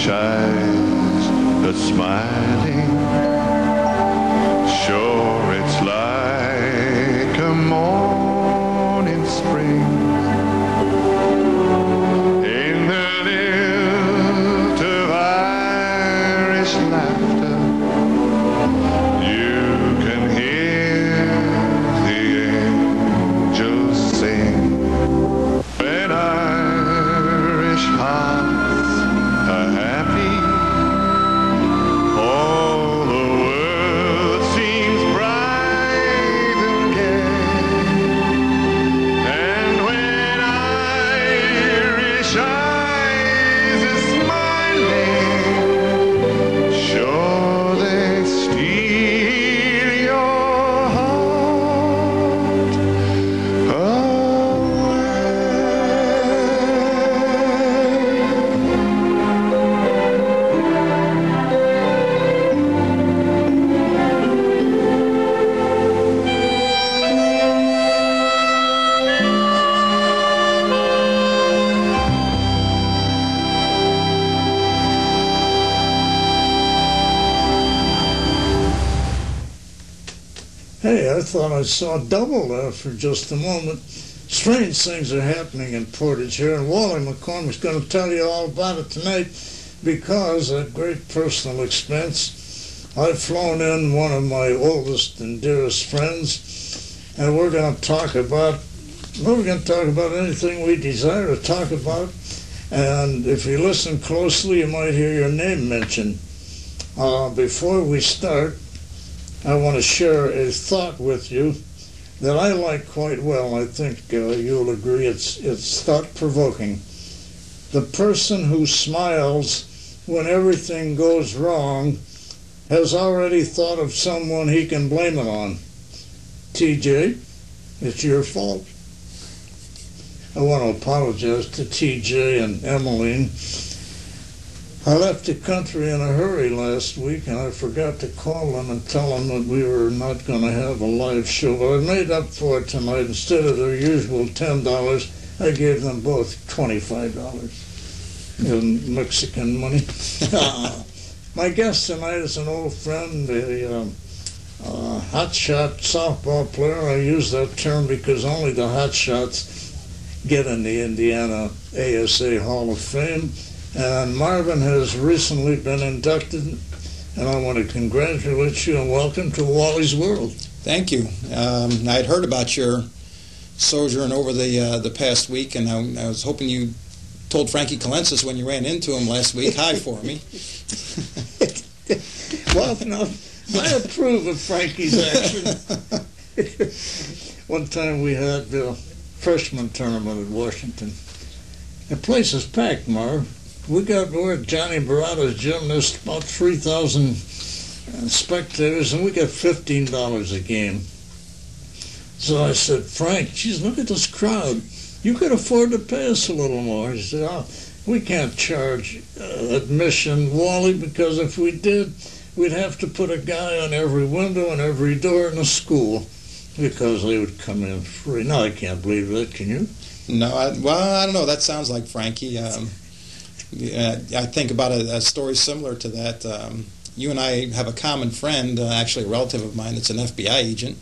Irish eyes are smiling. Sure, it's like a morning spring in the lilt of Irish laughter. You can hear the angels sing when Irish hearts are happy. All the world seems bright and gay. And when Irish eyes are smiling, sure they steal your heart away. Hey, I thought I saw double there for just a moment. Strange things are happening in Portage here, and Wally McCormick's going to tell you all about it tonight because, at great personal expense, I've flown in one of my oldest and dearest friends, and we're going to talk about anything we desire to talk about, and if you listen closely, you might hear your name mentioned. Before we start, I want to share a thought with you that I like quite well. I think you'll agree it's thought-provoking. The person who smiles when everything goes wrong has already thought of someone he can blame it on. TJ, it's your fault. I want to apologize to TJ and Emmeline. I left the country in a hurry last week, and I forgot to call them and tell them that we were not going to have a live show. But I made up for it tonight. Instead of their usual $10, I gave them both $25 in Mexican money. My guest tonight is an old friend, a hotshot softball player. I use that term because only the hotshots get in the Indiana ASA Hall of Fame. And Marvin has recently been inducted, and I want to congratulate you and welcome to Wally's World. Thank you. I'd heard about your sojourn over the past week, and I was hoping you told Frankie Colensis when you ran into him last week, hi for me. Well, no, I approve of Frankie's action. One time we had a freshman tournament at Washington. The place is packed, Marv. We're at Johnny Barata's gym. There's about 3,000 spectators, and we got $15 a game. So I said, Frank, geez, look at this crowd. You could afford to pay us a little more. He said, we can't charge admission, Wally, because if we did, we'd have to put a guy on every window and every door in the school because they would come in free. No, I can't believe that, can you? No, I don't know. That sounds like Frankie. I think about a story similar to that. You and I have a common friend, actually a relative of mine that's an FBI agent.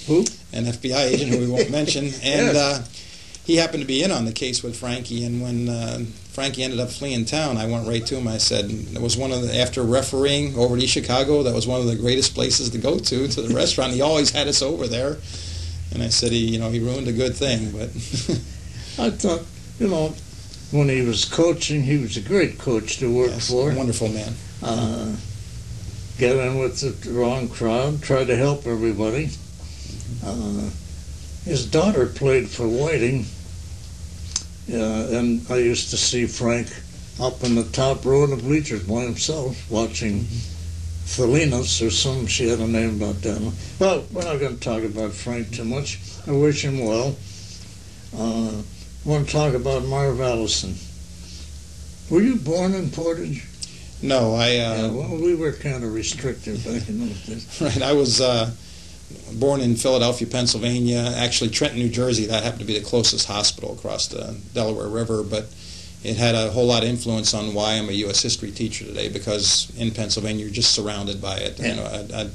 Who? An FBI agent who we won't mention. And yes. He happened to be in on the case with Frankie, and when Frankie ended up fleeing town, I went right to him. I said, it was after refereeing over to Chicago, that was one of the greatest places to go to the restaurant. He always had us over there. And I said, he ruined a good thing, but... I thought, when he was coaching, he was a great coach to work for. A wonderful man. Get in with the wrong crowd, try to help everybody. His daughter played for Whiting, and I used to see Frank up in the top row of the bleachers by himself watching Felinas or something. She had a name about that. Well, we're not going to talk about Frank too much. I wish him well. I want to talk about Marv Allison. Were you born in Portage? No, well, we were kind of restricted back in those days. Right, I was born in Philadelphia, Pennsylvania. Actually, Trenton, New Jersey. That happened to be the closest hospital across the Delaware River. But it had a whole lot of influence on why I'm a U.S. history teacher today, because in Pennsylvania you're just surrounded by it. Yeah. You know, a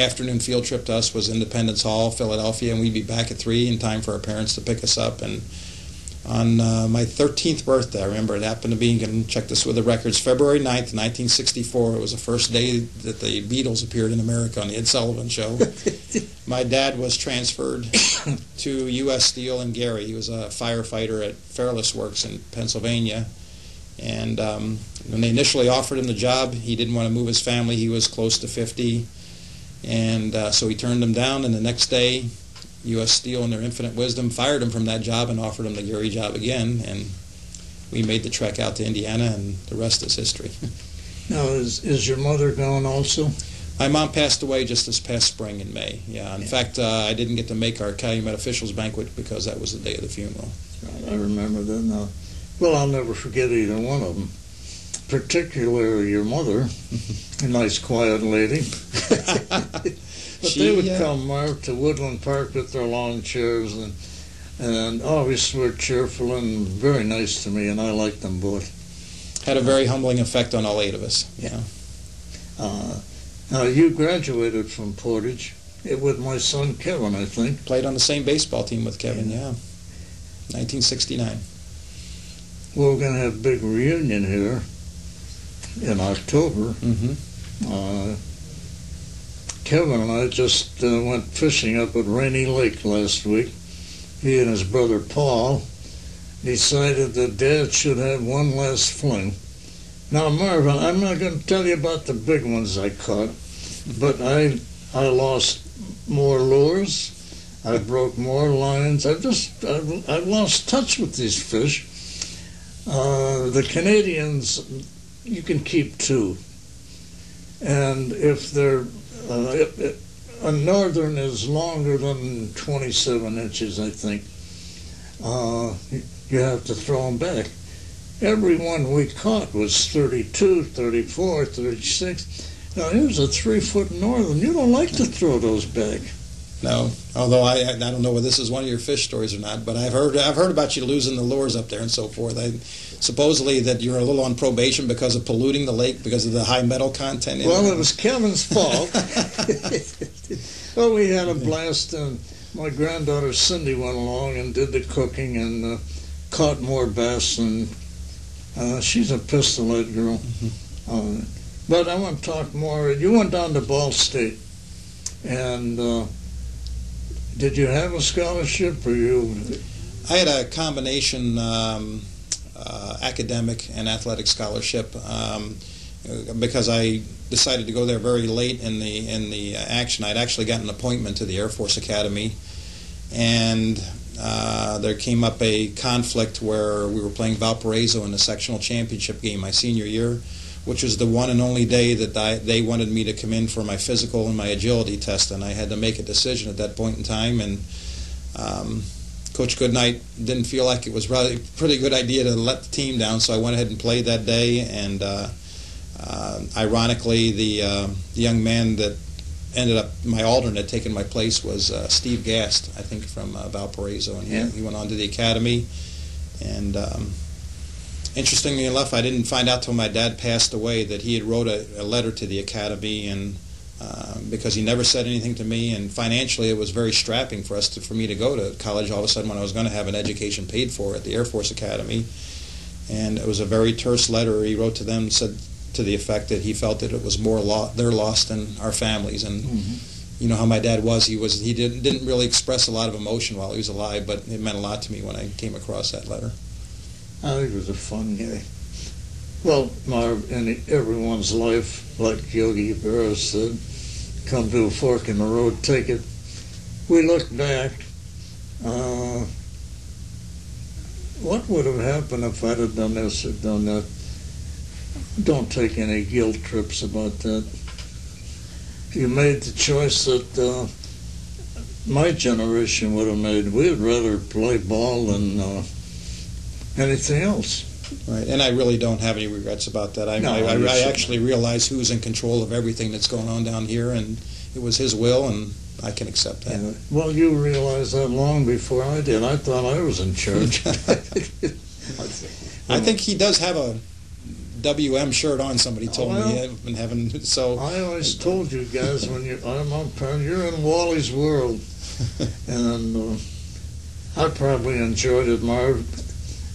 afternoon field trip to us was Independence Hall, Philadelphia, and we'd be back at 3 in time for our parents to pick us up. And on my 13th birthday, I remember it happened to be, you can check this with the records, February 9th, 1964. It was the first day that the Beatles appeared in America on the Ed Sullivan Show. My dad was transferred to U.S. Steel in Gary. He was a firefighter at Fairless Works in Pennsylvania. And when they initially offered him the job, he didn't want to move his family. He was close to 50. And so he turned them down, and the next day U.S. Steel, in their infinite wisdom, fired him from that job and offered him the Gary job again, and we made the trek out to Indiana, and the rest is history. Now, is your mother gone also? My mom passed away just this past spring in May. Yeah, in fact, I didn't get to make our Calumet officials banquet because that was the day of the funeral. Right, I remember that now. Well, I'll never forget either one of them. Particularly your mother, a nice, quiet lady. But they would come, Marv, to Woodland Park with their lawn chairs, and always were cheerful and very nice to me, and I liked them both. Had a very humbling effect on all 8 of us. Yeah. Now, you graduated from Portage with my son Kevin, I think. Played on the same baseball team with Kevin, yeah. 1969. We're going to have a big reunion here in October. Mm-hmm. Kevin and I just went fishing up at Rainy Lake last week. He and his brother Paul decided that Dad should have one last fling. Now, Marvin, I'm not going to tell you about the big ones I caught, but I lost more lures. I broke more lines. I've lost touch with these fish. The Canadians, you can keep 2. And if they're, a northern is longer than 27 inches, I think, you have to throw them back. Every one we caught was 32, 34, 36. Now, here's a 3-foot northern. You don't like to throw those back. No, although I don't know whether this is one of your fish stories or not, but I've heard about you losing the lures up there and so forth. Supposedly that you're a little on probation because of polluting the lake because of the high metal content in Well, it. it was Kevin's fault. Well, we had a blast, and my granddaughter Cindy went along and did the cooking and caught more bass, and she's a pistolhead girl. Mm-hmm. But I want to talk more. You went down to Ball State, and did you have a scholarship, or you? I had a combination academic and athletic scholarship because I decided to go there very late in the action. I'd actually gotten an appointment to the Air Force Academy, and there came up a conflict where we were playing Valparaiso in the sectional championship game my senior year, which was the one and only day that they wanted me to come in for my physical and my agility test, and I had to make a decision at that point in time. And Coach Goodnight didn't feel like it was really a pretty good idea to let the team down, so I went ahead and played that day. And ironically, the young man that ended up my alternate taking my place was Steve Gast, I think, from Valparaiso, and he went on to the academy. And interestingly enough, I didn't find out till my dad passed away that he had wrote a letter to the academy, and because he never said anything to me, and financially it was very strapping for me to go to college all of a sudden when I was going to have an education paid for at the Air Force Academy. And it was a very terse letter he wrote to them, said to the effect that he felt that it was more their loss than our families. And you know how my dad was. He didn't really express a lot of emotion while he was alive, but it meant a lot to me when I came across that letter. He was a fun guy. Well, Marv, in everyone's life, like Yogi Berra said, come to a fork in the road, take it. We look back, what would have happened if I'd have done this or done that? Don't take any guilt trips about that. You made the choice that my generation would have made. We would rather play ball than anything else. Right, and I really don't have any regrets about that. I actually realize who's in control of everything that's going on down here, and it was his will, and I can accept that. Yeah. Well, you realized that long before I did. I thought I was in charge. I think he does have a WM shirt on. Somebody told me. I've been having so. I always told you guys when I'm umpiring, you're in Wally's world, and I probably enjoyed it, Marv,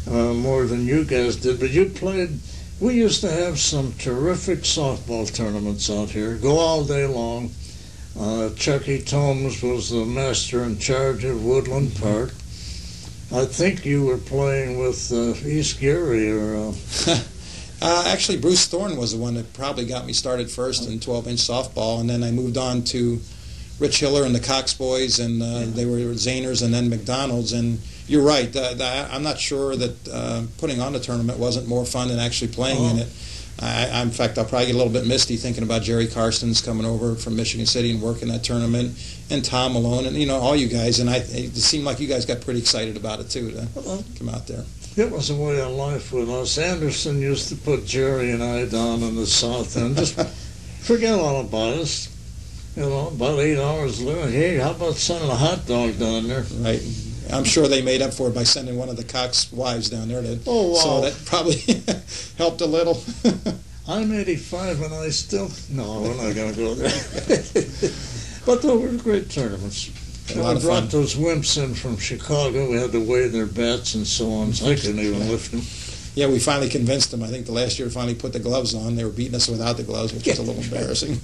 more than you guys did. But you played. We used to have some terrific softball tournaments out here. Go all day long. Chucky Tomes was the master in charge of Woodland Park. I think you were playing with East Gary or. Actually, Bruce Thorne was the one that probably got me started first in 12-inch softball, and then I moved on to Rich Hiller and the Cox boys, and they were Zayners and then McDonald's. And you're right. I'm not sure that putting on the tournament wasn't more fun than actually playing in it. In fact, I'll probably get a little bit misty thinking about Jerry Karstens coming over from Michigan City and working that tournament, and Tom Malone, and all you guys. And it seemed like you guys got pretty excited about it too to come out there. It was a way of life with us. Anderson used to put Jerry and I down in the south end. Just forget all about us. About 8 hours later, hey, how about sending a hot dog down there? Right. I'm sure they made up for it by sending one of the Cox wives down there. Oh, wow. So that probably helped a little. I'm 85 and I still... No, we're not going to go there. But those were great tournaments. I brought those wimps in from Chicago. We had to weigh their bats and so on, so I couldn't even lift them. Yeah, we finally convinced them. I think the last year we finally put the gloves on. They were beating us without the gloves, which was a little embarrassing.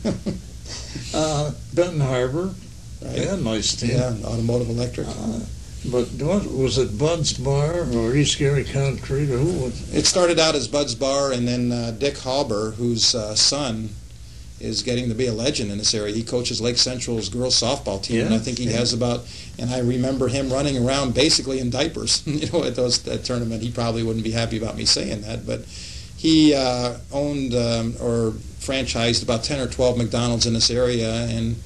Benton Harbor. Right. They had a nice team. Yeah, Automotive Electric. But what was it, Bud's Bar or East Gary Concrete, or who was it? It started out as Bud's Bar, and then Dick Halber, whose son is getting to be a legend in this area. He coaches Lake Central's girls softball team, and I think he has about. And I remember him running around basically in diapers. At that tournament. He probably wouldn't be happy about me saying that, but he owned or franchised about 10 or 12 McDonald's in this area, and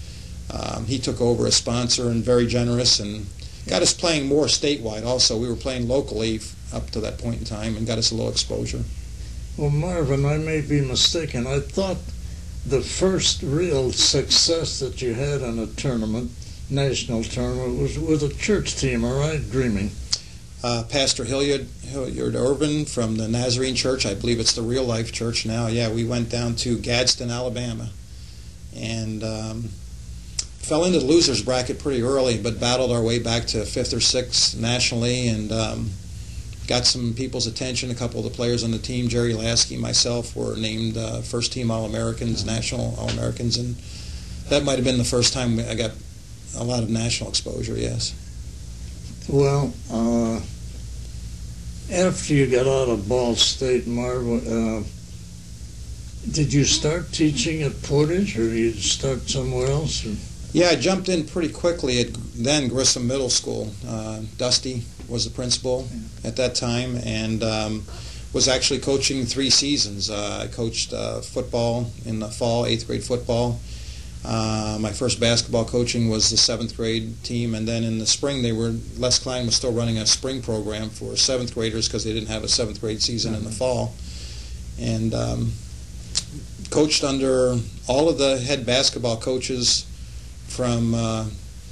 he took over as sponsor and very generous and got us playing more statewide. Also, we were playing locally up to that point in time, and got us a little exposure. Well, Marvin, I may be mistaken. I thought the first real success that you had in a tournament, national tournament, was with a church team, all right? Dreaming. Pastor Hilliard Irvin from the Nazarene Church, I believe it's the Real Life Church now. Yeah, we went down to Gadsden, Alabama, and fell into the losers bracket pretty early, but battled our way back to 5th or 6th nationally, and got some people's attention. A couple of the players on the team, Jerry Lasky, myself, were named first team All-Americans, national All-Americans, and that might have been the first time I got a lot of national exposure, yes. Well, after you got out of Ball State, Marv, did you start teaching at Portage, or did you start somewhere else? Or? Yeah, I jumped in pretty quickly at then Grissom Middle School. Dusty was the principal at that time, and was actually coaching 3 seasons. I coached football in the fall, 8th grade football. My first basketball coaching was the 7th grade team, and then in the spring Les Klein was still running a spring program for 7th graders because they didn't have a 7th grade season in the fall. And coached under all of the head basketball coaches from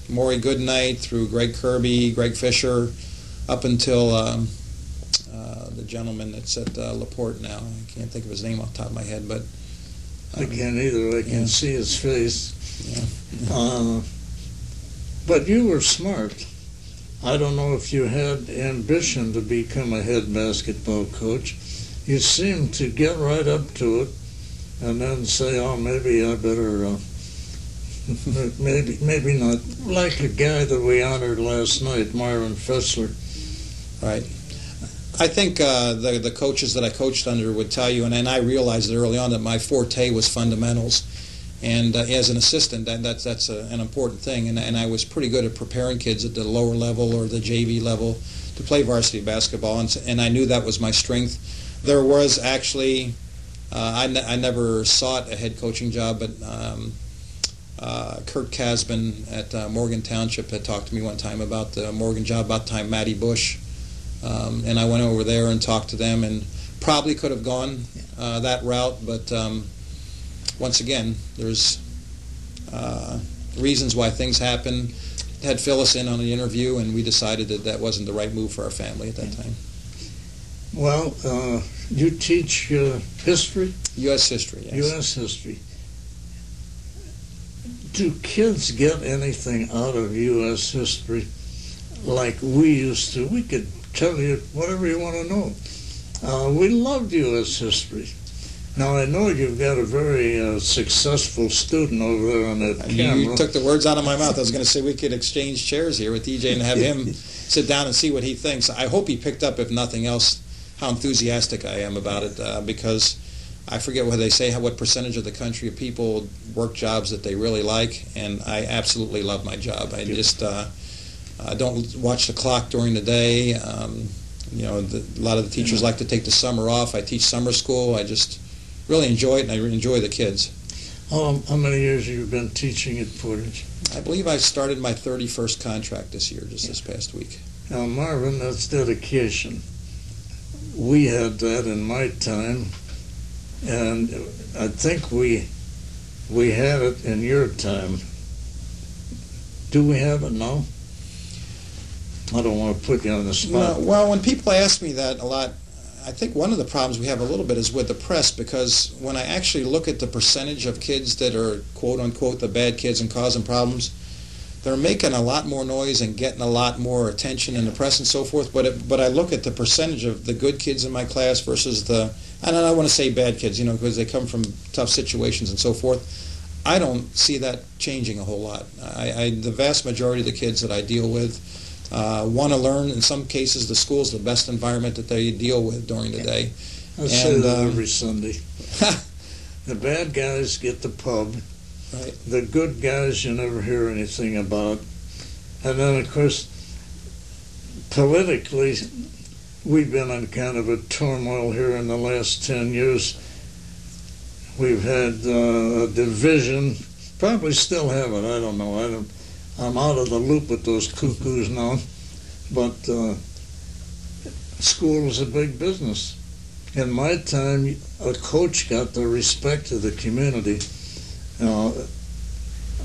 Maury Goodnight through Greg Kirby, Greg Fisher, up until the gentleman that's at LaPorte now. I can't think of his name off the top of my head, but I can't either. I can see his face. Yeah. But you were smart. I don't know if you had ambition to become a head basketball coach. You seemed to get right up to it and then say, oh, maybe I better, maybe not. Like a guy that we honored last night, Myron Fessler. Right. I think the coaches that I coached under would tell you, and I realized it early on, that my forte was fundamentals. And as an assistant, that's an important thing. And I was pretty good at preparing kids at the lower level or the JV level to play varsity basketball, and I knew that was my strength. There was actually, I never sought a head coaching job, but Kurt Casbin at Morgan Township had talked to me one time about the Morgan job, about the time Matty Bush. And I went over there and talked to them, and probably could have gone that route, but once again, there's reasons why things happen. Had Phyllis in on an interview, and we decided that wasn't the right move for our family at that time. Well, you teach history? U.S. history, yes. U.S. history. Do kids get anything out of U.S. history like we used to? We could tell you whatever you want to know. We loved U.S. history. Now, I know you've got a very successful student over there on that camera. You took the words out of my mouth. I was going to say we could exchange chairs here with DJ and have him sit down and see what he thinks. I hope he picked up, if nothing else, how enthusiastic I am about it, because I forget what they say, what percentage of the country of people work jobs that they really like, and I absolutely love my job. I just don't watch the clock during the day. A lot of the teachers like to take the summer off. I teach summer school. I just really enjoy it, and I enjoy the kids. How many years have you been teaching at Portage? I believe I started my 31st contract this year, just this past week. Now, Marvin, that's dedication. We had that in my time, and I think we had it in your time. Do we have it now? I don't want to put you on the spot. No, well, when people ask me that a lot, I think one of the problems we have a little bit is with the press, because when I actually look at the percentage of kids that are quote-unquote the bad kids and causing problems, they're making a lot more noise and getting a lot more attention in the press and so forth, but I look at the percentage of the good kids in my class versus the, I don't want to say bad kids, because they come from tough situations and so forth. I don't see that changing a whole lot. The vast majority of the kids that I deal with want to learn. In some cases, the school's the best environment that they deal with during the day. I say that every Sunday. The bad guys get the pub. Right. The good guys you never hear anything about. And then, of course, politically, we've been in kind of a turmoil here in the last 10 years. We've had a division, probably still have it, I don't know. I'm out of the loop with those cuckoos now, but school is a big business. In my time, a coach got the respect of the community.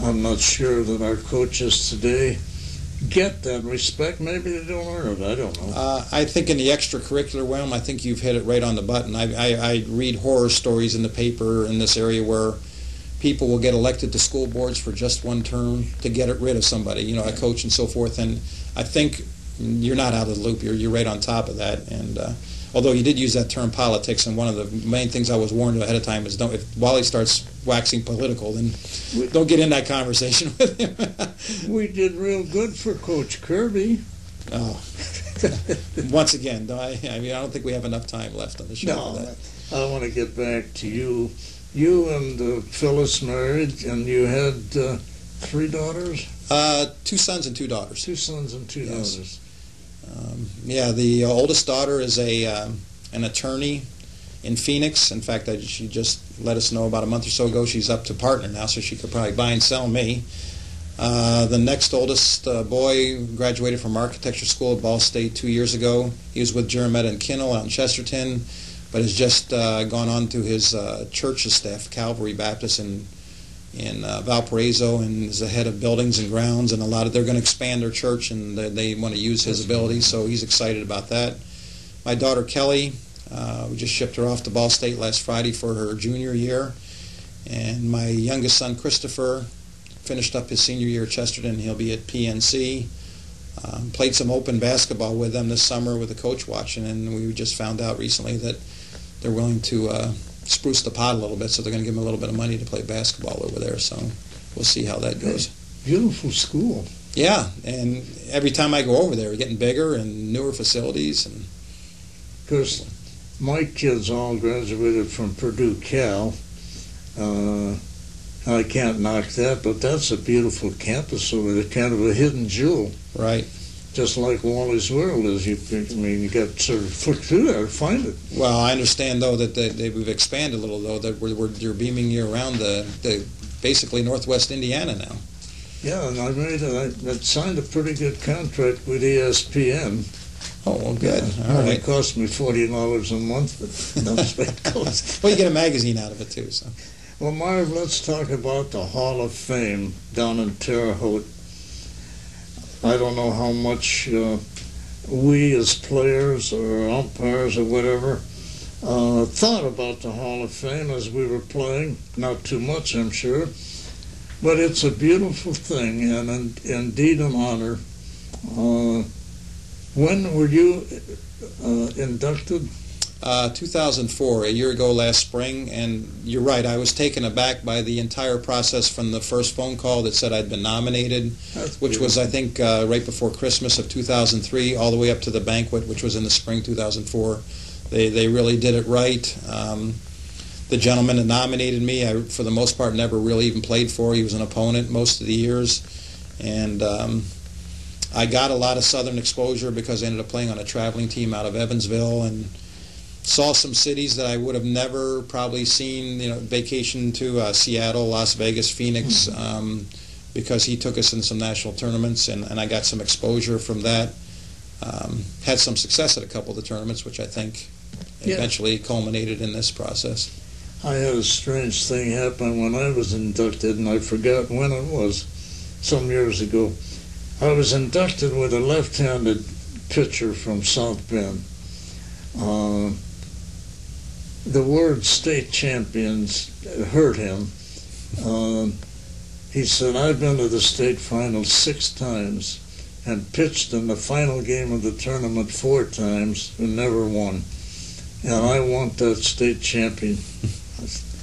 I'm not sure that our coaches today get that respect. Maybe they don't earn it. I don't know. I think in the extracurricular realm, I think you've hit it right on the button. I read horror stories in the paper in this area where people will get elected to school boards for just one term to get rid of somebody, a coach and so forth. And I think you're not out of the loop. You're right on top of that. And although you did use that term politics, and one of the main things I was warned ahead of time is if Wally starts waxing political, then don't get in that conversation with him. We did real good for Coach Kirby. Oh. Once again, I don't think we have enough time left on the show for that. I want to get back to you. You and Phyllis married, and you had 3 daughters? 2 sons and 2 daughters. 2 sons and 2 daughters. The oldest daughter is an attorney in Phoenix. In fact, she just let us know about a month or so ago she's up to partner now, so she could probably buy and sell me. The next oldest boy graduated from architecture school at Ball State 2 years ago. He was with Jeremiah and Kinnell out in Chesterton, but has just gone on to his church staff, Calvary Baptist in Valparaiso, and is the head of buildings and grounds, and they're going to expand their church, and they want to use his abilities, so he's excited about that. My daughter Kelly, we just shipped her off to Ball State last Friday for her junior year, and my youngest son Christopher finished up his senior year at Chesterton. He'll be at PNC. Played some open basketball with them this summer with the coach watching, and we just found out recently that they're willing to spruce the pot a little bit, so they're going to give them a little bit of money to play basketball over there. So we'll see how that goes. Beautiful school. Yeah, and every time I go over there, we're getting bigger and newer facilities. And of course, my kids all graduated from Purdue Cal. I can't knock that, but that's a beautiful campus over there, kind of a hidden jewel. Right. Just like Wally's World is. You got to sort of flick through there to find it. Well, I understand, though, that we've expanded a little, though, that you're beaming you around the basically northwest Indiana now. Yeah, and I signed a pretty good contract with ESPN. Oh, well, good. Yeah, all right. It cost me $40 a month, but that's what it costs. Well, you get a magazine out of it, too. So. Well, Marv, let's talk about the Hall of Fame down in Terre Haute. I don't know how much we as players or umpires or whatever thought about the Hall of Fame as we were playing. Not too much, I'm sure. But it's a beautiful thing and indeed an honor. When were you inducted? 2004, a year ago last spring, and you're right, I was taken aback by the entire process from the first phone call that said I'd been nominated, which was, I think, right before Christmas of 2003, all the way up to the banquet, which was in the spring 2004. They really did it right. The gentleman that nominated me, I, for the most part, never really even played for. He was an opponent most of the years, and I got a lot of Southern exposure because I ended up playing on a traveling team out of Evansville and saw some cities that I would have never probably seen, vacation to Seattle, Las Vegas, Phoenix, because he took us in some national tournaments, and I got some exposure from that. Had some success at a couple of the tournaments, which I think eventually culminated in this process. I had a strange thing happen when I was inducted, and I forgot when it was, some years ago. I was inducted with a left-handed pitcher from South Bend. The word state champions hurt him. He said, I've been to the state final 6 times and pitched in the final game of the tournament 4 times and never won. And I want that state champion.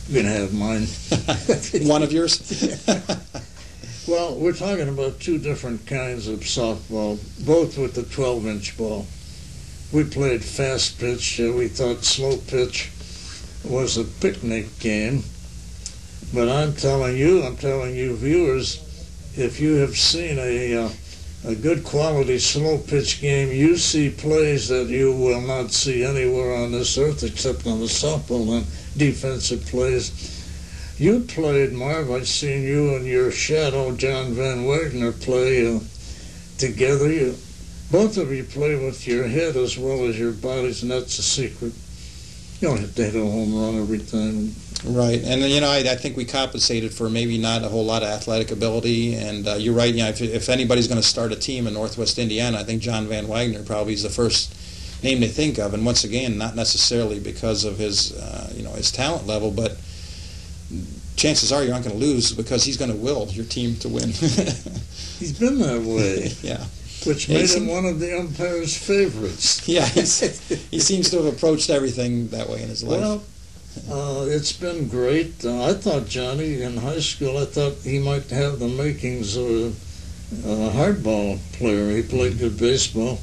You can have mine. One of yours? Well, we're talking about 2 different kinds of softball, both with the 12-inch ball. We played fast pitch. We thought slow pitch was a picnic game. But I'm telling you viewers, if you have seen a good quality slow pitch game, you see plays that you will not see anywhere on this earth except on the softball and defensive plays. You played, Marv. I've seen you and your shadow, John Van Wagner, play together. Both of you play with your head as well as your bodies, and that's the secret. You don't have to hit a home run every time. Right, and I think we compensated for maybe not a whole lot of athletic ability, and you're right. If anybody's going to start a team in Northwest Indiana, I think John Van Wagner probably is the first name they think of, and once again, not necessarily because of his his talent level, but chances are you aren't going to lose because he's going to will your team to win. He's been that way. Yeah. Which made him one of the umpire's favorites. Yeah, he seems to have approached everything that way in his life. Well, it's been great. I thought Johnny in high school, I thought he might have the makings of a hardball player. He played good baseball.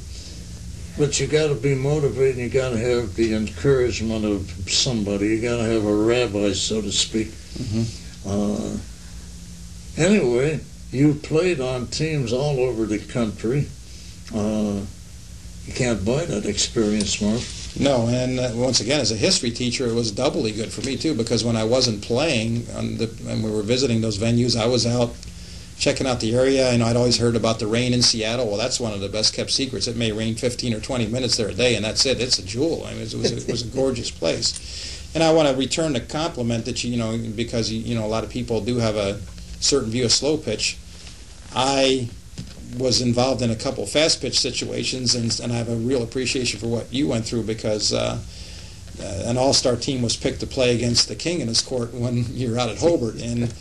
But you got to be motivated, and you got to have the encouragement of somebody. You got to have a rabbi, so to speak. Mm-hmm. Anyway, you played on teams all over the country. You can't buy that experience, Mark. No, and once again, as a history teacher, it was doubly good for me, too, because when I wasn't playing and we were visiting those venues, I was out checking out the area, and I'd always heard about the rain in Seattle. Well, that's one of the best-kept secrets. It may rain 15 or 20 minutes there a day, and that's it. It's a jewel. I mean, it was a gorgeous place. And I want to return the compliment that because a lot of people do have a certain view of slow pitch. I was involved in a couple fast pitch situations, and I have a real appreciation for what you went through because an all-star team was picked to play against the King in his court one year out at Hobart, and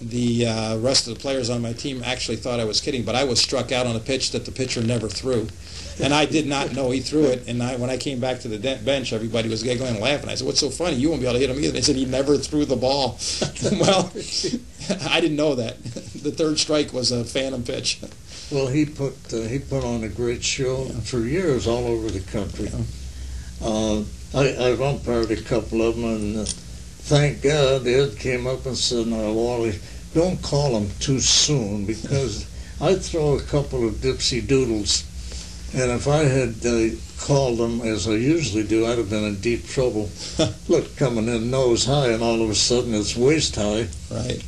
the rest of the players on my team actually thought I was kidding, but I was struck out on a pitch that the pitcher never threw. And I did not know he threw it. And when I came back to the bench, everybody was giggling and laughing. I said, "What's so funny? You won't be able to hit him either." They said, "He never threw the ball." Well, I didn't know that. The third strike was a phantom pitch. Well, he put on a great show for years all over the country. I've umpired a couple of them, and thank God Ed came up and said, "Now, Wally, don't call them too soon, because I throw a couple of dipsy doodles. And if I had called them as I usually do, I'd have been in deep trouble." Look, coming in nose high, and all of a sudden it's waist high. Right.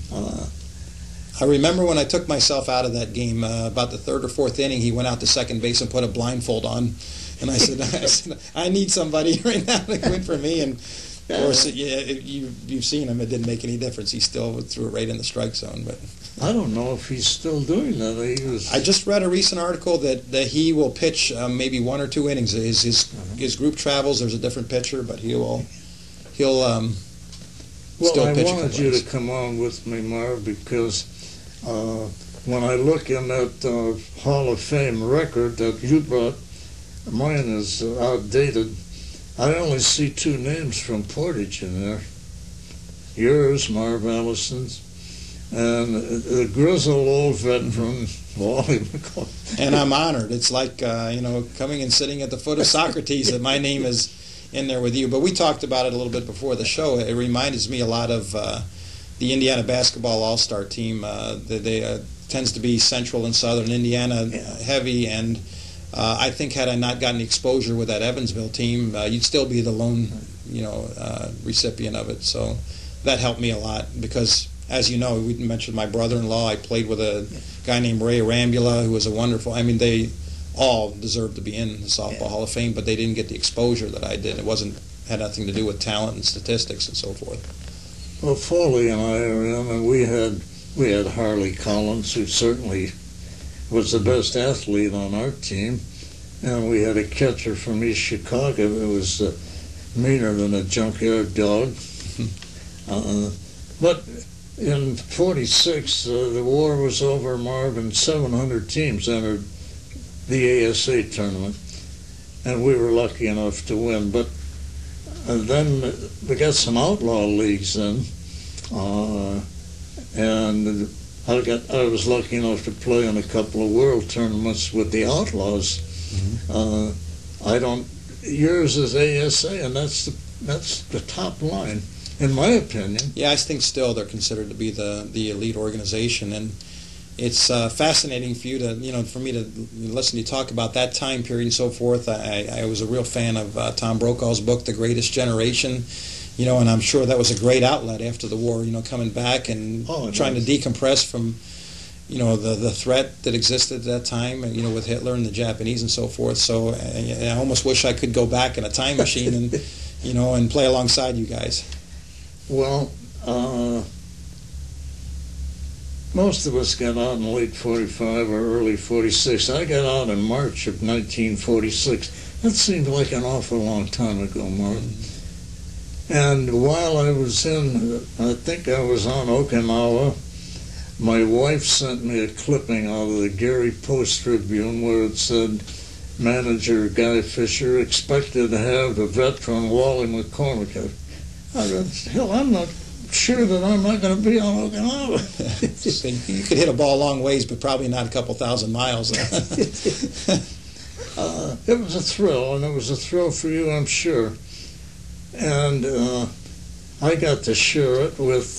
I remember when I took myself out of that game, about the 3rd or 4th inning, he went out to second base and put a blindfold on. And I said, I need somebody right now to go in for me. And of course, you've seen him. It didn't make any difference. He still threw it right in the strike zone. But I don't know if he's still doing that. I just read a recent article that he will pitch maybe 1 or 2 innings. His group travels. There's a different pitcher, but he'll still I pitch. wanted you to come on with me, Marv, because when I look in that Hall of Fame record that you brought, mine is outdated. I only see 2 names from Portage in there. Yours, Marv Allison's, and the grizzled old veteran, Wally. And I'm honored. It's like, coming and sitting at the foot of Socrates that my name is in there with you. But we talked about it a little bit before the show. It reminds me a lot of the Indiana basketball all-star team. They tends to be central and southern Indiana heavy, and I think had I not gotten the exposure with that Evansville team, you'd still be the lone, recipient of it. So that helped me a lot because, as you know, we mentioned my brother-in-law. I played with a guy named Ray Arambula, who was a wonderful. I mean, they all deserved to be in the Softball Hall of Fame, but they didn't get the exposure that I did. It had nothing to do with talent and statistics and so forth. Well, Foley and I are in, and we had Harley Collins, who certainly was the best athlete on our team, and we had a catcher from East Chicago that was meaner than a junkyard dog. But in '46, the war was over, Marv, and 700 teams entered the ASA tournament, and we were lucky enough to win. But then we got some outlaw leagues then, and I was lucky enough to play in a couple of world tournaments with the Outlaws. Yours is ASA, and that's the top line, in my opinion. Yeah, I think still they're considered to be the elite organization, and it's fascinating for you to, for me to listen to you talk about that time period and so forth. I was a real fan of Tom Brokaw's book, The Greatest Generation, and I'm sure that was a great outlet after the war, coming back and trying to decompress from, the threat that existed at that time, with Hitler and the Japanese and so forth. So I almost wish I could go back in a time machine and, and play alongside you guys. Well, most of us got out in late 45 or early 46. I got out in March of 1946. That seemed like an awful long time ago, Mark. And while I was I think I was on Okinawa, my wife sent me a clipping out of the Gary Post-Tribune where it said, manager Guy Fisher expected to have the veteran Wally McCormick. I said, hell, I'm not sure that I'm not going to be on Okinawa. You could hit a ball a long ways, but probably not a couple thousand miles. It was a thrill, and it was a thrill for you, I'm sure. And I got to share it with